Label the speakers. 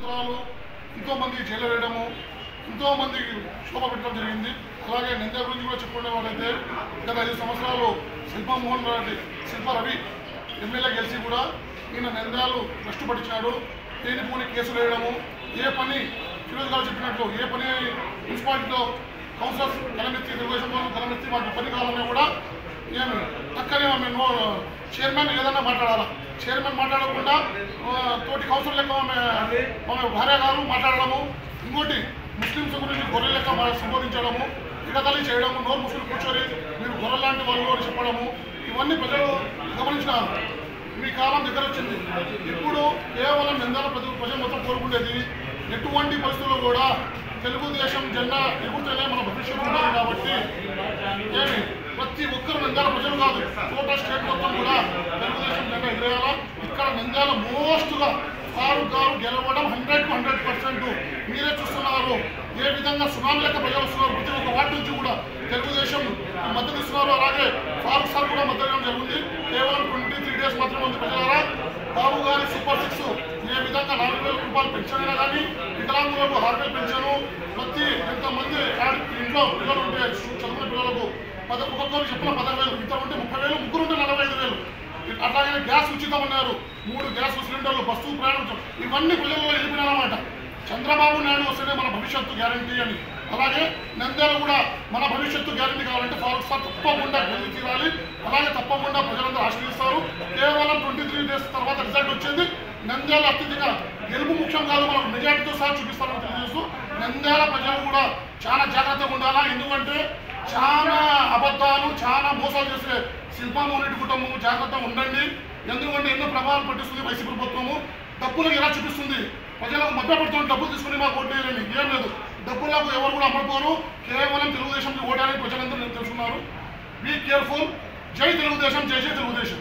Speaker 1: సంవత్సరాలు ఎంతోమంది జైలు వేయడము, ఎంతోమంది శోభ పెట్టడం జరిగింది. అలాగే నంద్యాల గురించి కూడా చెప్పుకునే వాళ్ళైతే గత 5 సంవత్సరాలు శిల్పా రవి ఎమ్మెల్యే గెలిచి కూడా ఈయన నంద్యాలు భ్రష్టు పట్టించాడు. లేనిపోని కేసులు వేయడము, ఏ పని ఫిరోజ్ గారు చెప్పినట్లు ఏ పని మున్సిపాలిటీలో కౌన్సిలర్స్ కలమెత్తి తెలుగుదేశం కలమెత్తి మాకు పని కావాలన్నా కూడా ఏమి అక్కడే మేము చైర్మన్ ఏదైనా మాట్లాడాలా, చైర్మన్ మాట్లాడకుండా తోటి కౌన్సిలర్ లెక్క ఆమె భార్య గారు మాట్లాడడము, ఇంకోటి ముస్లింస్ గురించి గొర్రెల లెక్క సంబోధించడము, ఇగతలి చేయడము, నోరు ముస్లిం కూర్చొని మీరు గొర్రె లాంటి వాళ్ళు అని చెప్పడము, ఇవన్నీ ప్రజలు గమనించినారు. మీ కాలం దగ్గర వచ్చింది. ఇప్పుడు కేవలం నంద్యాల ప్రజలు మొత్తం కోరుకునేది ఎటువంటి పరిస్థితుల్లో కూడా తెలుగుదేశం జెండా ఎగురుతూనే మన భవిష్యత్తు ఉంటుంది. కాబట్టి ఏమి ప్రతి ఒక్కరు నంద్యాల ప్రజలు కాదు, టోటల్ స్టేట్ మొత్తం కూడా తెలుగుదేశం జెండా ఎగిరేయాలా. ఇక్కడ నంద్యాల మోస్ట్గా ఫారూక్ గారు గెలవడం 100% మీరే చూస్తున్నారు. ఏ విధంగా సునామీ లెక్క ప్రజలు వస్తున్నారు. ప్రతి ఒక్క వాటి నుంచి కూడా తెలుగుదేశం మద్దతు ఇస్తున్నారు. అలాగే ఫారూక్ సార్ కూడా మద్దతు ఇవ్వడం జరిగింది. కేవలం 23 డేస్ మాత్రమే ఉంది. ప్రజలారా, బాబు గారి సూపర్ 6 ఏ విధంగా 4,000 రూపాయలు పెన్షన్ అయినా కానీ వికలాంగులకు 6,000 పెన్షను, ప్రతి ఎంతమంది ఇంట్లో పిల్లలు ఉంటే చదువుకున్న పిల్లలకు ఒక్కొక్కరు చెప్పిన 10,000, ఇద్దరు ఉంటే 30,000, ముగ్గురు ఉంటే 45,000. అట్లాగే గ్యాస్ ఉచితం అన్నారు. 3 గ్యాస్ సిలిండర్లు, బస్సు ప్రయాణం, ఇవన్నీ ప్రజల్లో వెళ్ళిపోయినారన్నమాట. చంద్రబాబు నాయుడు వస్తేనే మన భవిష్యత్తు గ్యారంటీ అని. అలాగే నంద్యాల కూడా మన భవిష్యత్తు గ్యారంటీ కావాలంటే ఫారూక్ సార్ తప్పకుండా గెలిచి తీరాలి. అలాగే తప్పకుండా ప్రజలందరూ ఆశ్రయిస్తారు. కేవలం 23 డేస్ తర్వాత రిజల్ట్ వచ్చింది. నంద్యాల అత్యధిక గెలుపు ముఖ్యం కాదు, మనకు మెజార్టీతో సహా చూపిస్తారని తెలియజేస్తూ నంద్యాల ప్రజలు కూడా చాలా జాగ్రత్తగా ఉండాలా. ఎందుకంటే చాలా అబద్ధాలు, చాలా మోసాలు చేసే శిల్పా మోహన్ కుటుంబం జాగ్రత్తగా ఉండండి. ఎందుకంటే ఎన్నో ప్రభావాలు పట్టిస్తుంది వైసీపీ ప్రభుత్వము. డబ్బులకు ఎలా చూపిస్తుంది, ప్రజలకు మధ్యపడుతున్న డబ్బులు తీసుకుని మాకు ఓటు వేయాలని ఏం లేదు. డబ్బులకు ఎవరు కూడా అమ్మకపోరు. కేవలం తెలుగుదేశంకి ఓటానికి ప్రజలందరూ తెలుసుకున్నారు. Be careful. జై తెలుగుదేశం, జై జై తెలుగుదేశం.